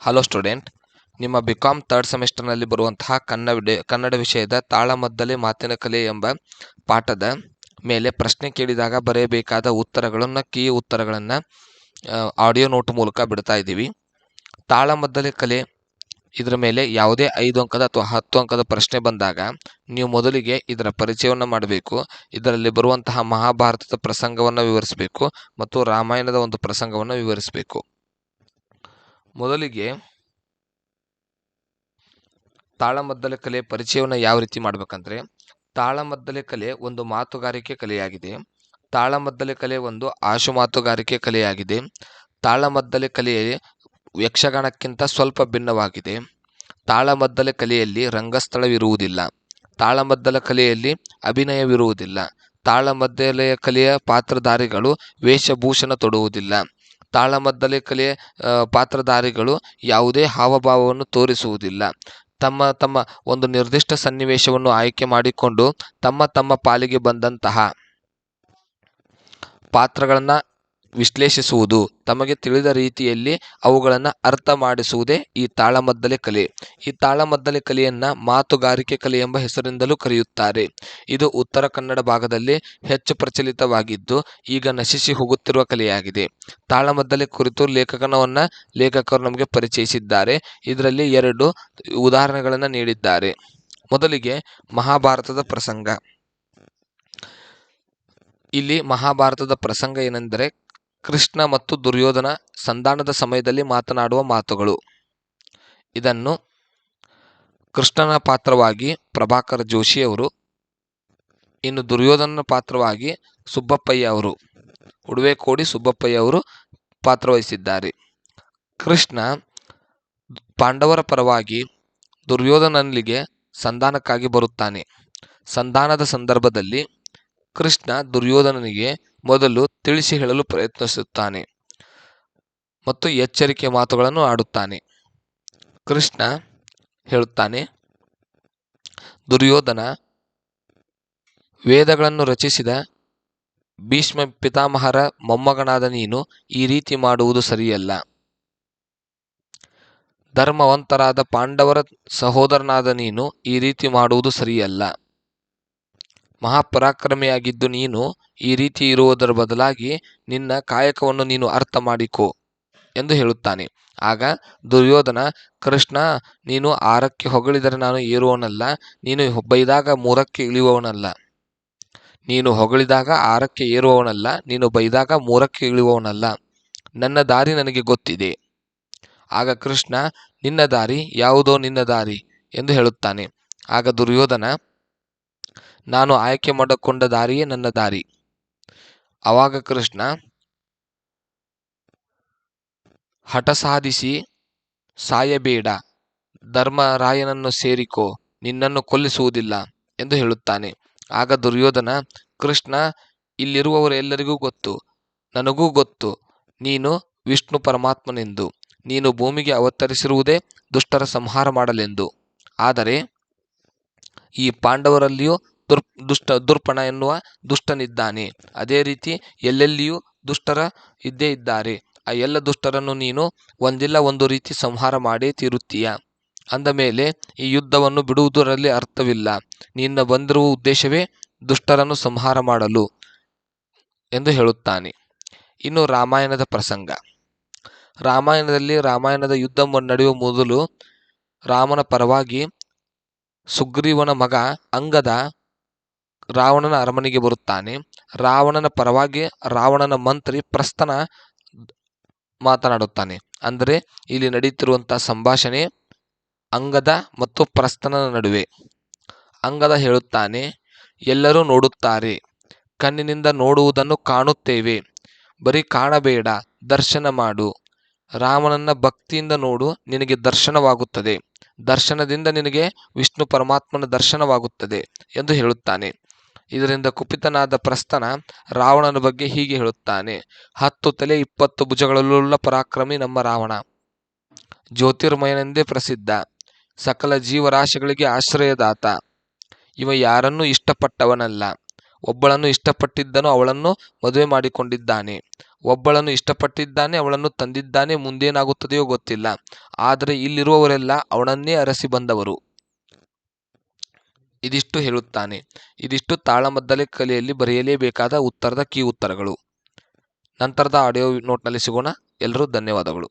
Hello student, ನಿಮ್ಮ BCom third ಸೆಮಿಸ್ಟರ್ನಲ್ಲಿ ಬರುವಂತಹ ಕನ್ನಡ ವಿಷಯದ ತಾಳಮದ್ದಲೆ ಮಾತಿನ ಕಲೆ ಎಂಬ ಪಾಠದ ಮೇಲೆ ಪ್ರಶ್ನೆ ಕೇಳಿದಾಗ ಬರೆಯಬೇಕಾದ ಉತ್ತರಗಳನ್ನು ಕೀ ಉತ್ತರಗಳನ್ನು ಆಡಿಯೋ ನೋಟ್ ಮೂಲಕ ಬಿಡ್ತಾ ಇದ್ದೀವಿ. ತಾಳಮದ್ದಲೆ ಕಲೆ ಇದರ ಮೇಲೆ ಯಾವುದೇ 5 ಅಂಕದ ಅಥವಾ 10 ಅಂಕದ ಪ್ರಶ್ನೆ ಬಂದಾಗ ನೀವು ಮೊದಲಿಗೆ ಇದರ ಪರಿಚಯವನ್ನು ಮಾಡಬೇಕು. ಇದರಲ್ಲಿ ಬರುವಂತಹ ಮಹಾಭಾರತದ ಪ್ರಸಂಗವನ್ನು ವಿವರಿಸಬೇಕು ಮತ್ತು ರಾಮಾಯಣದ ಒಂದು ಪ್ರಸಂಗವನ್ನು ವಿವರಿಸಬೇಕು. ಮೊದಲಿಗೆ ತಾಳಮದ್ದಲೆ ಕಲೆ ಪರಿಚಯವನ್ನು ಯಾವ ರೀತಿ ಮಾಡಬೇಕಂದ್ರೆ, ತಾಳಮದ್ದಲೆ ಕಲೆ ಒಂದು ಮಾತುಗಾರಿಕೆ ಕಲೆಯಾಗಿದೆ. ತಾಳಮದ್ದಲೆ ಕಲೆ ಒಂದು ಆಶು ಮಾತುಗಾರಿಕೆ ಕಲೆಯಾಗಿದೆ. ತಾಳಮದ್ದಲೆ ಕಲೆಯ ಯಕ್ಷಗಾನಕ್ಕಿಂತ ಸ್ವಲ್ಪ ಭಿನ್ನವಾಗಿದೆ. ತಾಳಮದ್ದಲೆ ಕಲೆಯಲ್ಲಿ ರಂಗಸ್ಥಳವಿರುವುದಿಲ್ಲ. ತಾಳಮದ್ದಲೆ ಕಲೆಯಲ್ಲಿ ಅಭಿನಯವಿರುವುದಿಲ್ಲ. ತಾಳಮದ್ದಲೆ ಕಲೆಯ ಪಾತ್ರಧಾರಿಗಳು ವೇಷಭೂಷಣ ತೊಡುವುದಿಲ್ಲ. ತಾಳಮದ್ದಲೆ ಕಲೆಯ ಪಾತ್ರಧಾರಿಗಳು ಯಾವುದೇ ಹಾವಭಾವವನ್ನು ತೋರಿಸುವುದಿಲ್ಲ. ತಮ್ಮ ಒಂದು ನಿರ್ದಿಷ್ಟ ಸನ್ನಿವೇಶವನ್ನು ಆಯ್ಕೆ ಮಾಡಿಕೊಂಡು ತಮ್ಮ ಪಾಲಿಗೆ ಬಂದಂತಹ ಪಾತ್ರಗಳನ್ನು ವಿಶ್ಲೇಷಿಸುವುದು, ತಮಗೆ ತಿಳಿದ ರೀತಿಯಲ್ಲಿ ಅವುಗಳನ್ನು ಅರ್ಥ ಮಾಡಿಸುವುದೇ ಈ ತಾಳಮದ್ದಲೆ ಕಲೆ. ಈ ತಾಳಮದ್ದಲೆ ಕಲೆಯನ್ನು ಮಾತುಗಾರಿಕೆ ಕಲೆ ಎಂಬ ಹೆಸರಿಂದಲೂ ಕರೆಯುತ್ತಾರೆ. ಇದು ಉತ್ತರ ಕನ್ನಡ ಭಾಗದಲ್ಲಿ ಹೆಚ್ಚು ಪ್ರಚಲಿತವಾಗಿದ್ದು ಈಗ ನಶಿಸಿ ಹೋಗುತ್ತಿರುವ ಕಲೆಯಾಗಿದೆ. ತಾಳಮದ್ದಲೆ ಕುರಿತು ಲೇಖಕರು ನಮಗೆ ಪರಿಚಯಿಸಿದ್ದಾರೆ. ಇದರಲ್ಲಿ 2 ಉದಾಹರಣೆಗಳನ್ನು ನೀಡಿದ್ದಾರೆ. ಮೊದಲಿಗೆ ಮಹಾಭಾರತದ ಪ್ರಸಂಗ. ಇಲ್ಲಿ ಮಹಾಭಾರತದ ಪ್ರಸಂಗ ಏನೆಂದರೆ, ಕೃಷ್ಣ ಮತ್ತು ದುರ್ಯೋಧನ ಸಂಧಾನದ ಸಮಯದಲ್ಲಿ ಮಾತನಾಡುವ ಮಾತುಗಳು. ಇದನ್ನು ಕೃಷ್ಣನ ಪಾತ್ರವಾಗಿ ಪ್ರಭಾಕರ ಜೋಶಿ ಅವರು, ಇನ್ನು ದುರ್ಯೋಧನನ ಪಾತ್ರವಾಗಿ ಸುಬ್ಬಪ್ಪಯ್ಯ ಅವರು, ಉಡುವೆ ಕೋಡಿ ಸುಬ್ಬಪ್ಪಯ್ಯ ಅವರು ಪಾತ್ರವಹಿಸಿದ್ದಾರೆ. ಕೃಷ್ಣ ಪಾಂಡವರ ಪರವಾಗಿ ದುರ್ಯೋಧನನಿಗೆ ಸಂಧಾನಕ್ಕಾಗಿ ಬರುತ್ತಾನೆ. ಸಂಧಾನದ ಸಂದರ್ಭದಲ್ಲಿ ಕೃಷ್ಣ ದುರ್ಯೋಧನನಿಗೆ ಮೊದಲು ತಿಳಿಸಿ ಹೇಳಲು ಪ್ರಯತ್ನಿಸುತ್ತಾನೆ ಮತ್ತು ಎಚ್ಚರಿಕೆ ಮಾತುಗಳನ್ನು ಆಡುತ್ತಾನೆ. ಕೃಷ್ಣ ಹೇಳುತ್ತಾನೆ, ದುರ್ಯೋಧನ, ವೇದಗಳನ್ನು ರಚಿಸಿದ ಭೀಷ್ಮ ಪಿತಾಮಹರ ಮೊಮ್ಮಗನಾದ ನೀನು ಈ ರೀತಿ ಮಾಡುವುದು ಸರಿಯಲ್ಲ. ಧರ್ಮವಂತರಾದ ಪಾಂಡವರ ಸಹೋದರನಾದ ನೀನು ಈ ರೀತಿ ಮಾಡುವುದು ಸರಿಯಲ್ಲ. ಮಹಾಪರಾಕ್ರಮಿಯಾಗಿದ್ದು ನೀನು ಈ ರೀತಿ ಇರುವುದರ ಬದಲಾಗಿ ನಿನ್ನ ಕಾಯಕವನ್ನು ನೀನು ಅರ್ಥ ಮಾಡಿಕೋ ಎಂದು ಹೇಳುತ್ತಾನೆ. ಆಗ ದುರ್ಯೋಧನ, ಕೃಷ್ಣ, ನೀನು 6ಕ್ಕೆ ಹೊಗಳಿದರೆ ನಾನು ಏರುವವನಲ್ಲ, ನೀನು ಬೈದಾಗ 3ಕ್ಕೆ ಇಳಿಯುವವನಲ್ಲ. ನೀನು ಹೊಗಳಿದಾಗ 6ಕ್ಕೆ ಏರುವವನಲ್ಲ, ನೀನು ಬೈದಾಗ 3ಕ್ಕೆ ಇಳಿಯುವವನಲ್ಲ. ನನ್ನ ದಾರಿ ನನಗೆ ಗೊತ್ತಿದೆ. ಆಗ ಕೃಷ್ಣ, ನಿನ್ನ ದಾರಿ ಯಾವುದೋ ನಿನ್ನ ದಾರಿ ಎಂದು ಹೇಳುತ್ತಾನೆ. ಆಗ ದುರ್ಯೋಧನ, ನಾನು ಆಯ್ಕೆ ಮಾಡಿಕೊಂಡ ದಾರಿಯೇ ನನ್ನ ದಾರಿ. ಆವಾಗ ಕೃಷ್ಣ, ಹಠ ಸಾಧಿಸಿ ಸಾಯಬೇಡ, ಧರ್ಮರಾಯನನ್ನು ಸೇರಿಕೋ, ನಿನ್ನನ್ನು ಕೊಲ್ಲಿಸುವುದಿಲ್ಲ ಎಂದು ಹೇಳುತ್ತಾನೆ. ಆಗ ದುರ್ಯೋಧನ, ಕೃಷ್ಣ, ಇಲ್ಲಿರುವವರೆಲ್ಲರಿಗೂ ಗೊತ್ತು, ನನಗೂ ಗೊತ್ತು, ನೀನು ವಿಷ್ಣು ಪರಮಾತ್ಮನೆಂದು. ನೀನು ಭೂಮಿಗೆ ಅವತರಿಸಿರುವುದೇ ದುಷ್ಟರ ಸಂಹಾರ ಮಾಡಲೆಂದು. ಆದರೆ ಈ ಪಾಂಡವರಲ್ಲಿಯೂ ದುರ್ಪಣ ಎನ್ನುವ ದುಷ್ಟನಿದ್ದಾನೆ. ಅದೇ ರೀತಿ ಎಲ್ಲೆಲ್ಲಿಯೂ ದುಷ್ಟರ ಇದ್ದೇ ಇದ್ದಾರೆ. ಆ ಎಲ್ಲ ದುಷ್ಟರನ್ನು ನೀನು ಒಂದಿಲ್ಲ ಒಂದು ರೀತಿ ಸಂಹಾರ ಮಾಡೇ ತೀರುತ್ತೀಯ. ಅಂದ ಮೇಲೆ ಈ ಯುದ್ಧವನ್ನು ಬಿಡುವುದರಲ್ಲಿ ಅರ್ಥವಿಲ್ಲ. ನಿನ್ನ ಬಂದಿರುವ ಉದ್ದೇಶವೇ ದುಷ್ಟರನ್ನು ಸಂಹಾರ ಮಾಡಲು ಎಂದು ಹೇಳುತ್ತಾನೆ. ಇನ್ನು ರಾಮಾಯಣದ ಪ್ರಸಂಗ. ರಾಮಾಯಣದ ಯುದ್ಧ ನಡೆಯುವ ಮೊದಲು ರಾಮನ ಪರವಾಗಿ ಸುಗ್ರೀವನ ಮಗ ಅಂಗದ ರಾವಣನ ಅರಮನೆಗೆ ಬರುತ್ತಾನೆ. ರಾವಣನ ಪರವಾಗಿ ರಾವಣನ ಮಂತ್ರಿ ಪ್ರಸ್ಥನ ಮಾತನಾಡುತ್ತಾನೆ. ಅಂದರೆ ಇಲ್ಲಿ ನಡೆಯುತ್ತಿರುವಂತಹ ಸಂಭಾಷಣೆ ಅಂಗದ ಮತ್ತು ಪ್ರಸ್ಥನ ನಡುವೆ. ಅಂಗದ ಹೇಳುತ್ತಾನೆ, ಎಲ್ಲರೂ ನೋಡುತ್ತಾರೆ, ಕಣ್ಣಿನಿಂದ ನೋಡುವುದನ್ನು ಕಾಣುತ್ತೇವೆ, ಬರೀ ಕಾಣಬೇಡ, ದರ್ಶನ ಮಾಡು. ರಾಮನನ್ನ ಭಕ್ತಿಯಿಂದ ನೋಡು, ನಿನಗೆ ದರ್ಶನವಾಗುತ್ತದೆ. ದರ್ಶನದಿಂದ ನಿನಗೆ ವಿಷ್ಣು ಪರಮಾತ್ಮನ ದರ್ಶನವಾಗುತ್ತದೆ ಎಂದು ಹೇಳುತ್ತಾನೆ. ಇದರಿಂದ ಕುಪಿತನಾದ ಪ್ರಸ್ಥನ ರಾವಣನ ಬಗ್ಗೆ ಹೀಗೆ ಹೇಳುತ್ತಾನೆ, 10 ತಲೆ 20 ಭುಜಗಳುಳ್ಳ ಪರಾಕ್ರಮಿ ನಮ್ಮ ರಾವಣ. ಜ್ಯೋತಿರ್ಮಯನೆಂದೇ ಪ್ರಸಿದ್ಧ, ಸಕಲ ಜೀವರಾಶಿಗಳಿಗೆ ಆಶ್ರಯದಾತ. ಇವ ಯಾರನ್ನೂ ಇಷ್ಟಪಟ್ಟವನಲ್ಲ, ಒಬ್ಬಳನ್ನು ಇಷ್ಟಪಟ್ಟಿದ್ದನು, ಅವಳನ್ನು ಮದುವೆ ಮಾಡಿಕೊಂಡಿದ್ದಾನೆ. ಒಬ್ಬಳನ್ನು ಇಷ್ಟಪಟ್ಟಿದ್ದಾನೆ, ಅವಳನ್ನು ತಂದಿದ್ದಾನೆ, ಮುಂದೇನಾಗುತ್ತದೆಯೋ ಗೊತ್ತಿಲ್ಲ. ಆದರೆ ಇಲ್ಲಿರುವವರೆಲ್ಲ ಅವಳನ್ನೇ ಅರಸಿ ಬಂದವರು. ಇದಿಷ್ಟು ಹೇಳುತ್ತಾನೆ. ಇದಿಷ್ಟು ತಾಳಮದ್ದಲೆ ಕಲೆಯಲ್ಲಿ ಬರೆಯಲೇಬೇಕಾದ ಉತ್ತರದ ಕೀ ಉತ್ತರಗಳು. ನಂತರದ ಆಡಿಯೋ ನೋಟ್ನಲ್ಲಿ ಸಿಗೋಣ. ಎಲ್ಲರೂ ಧನ್ಯವಾದಗಳು.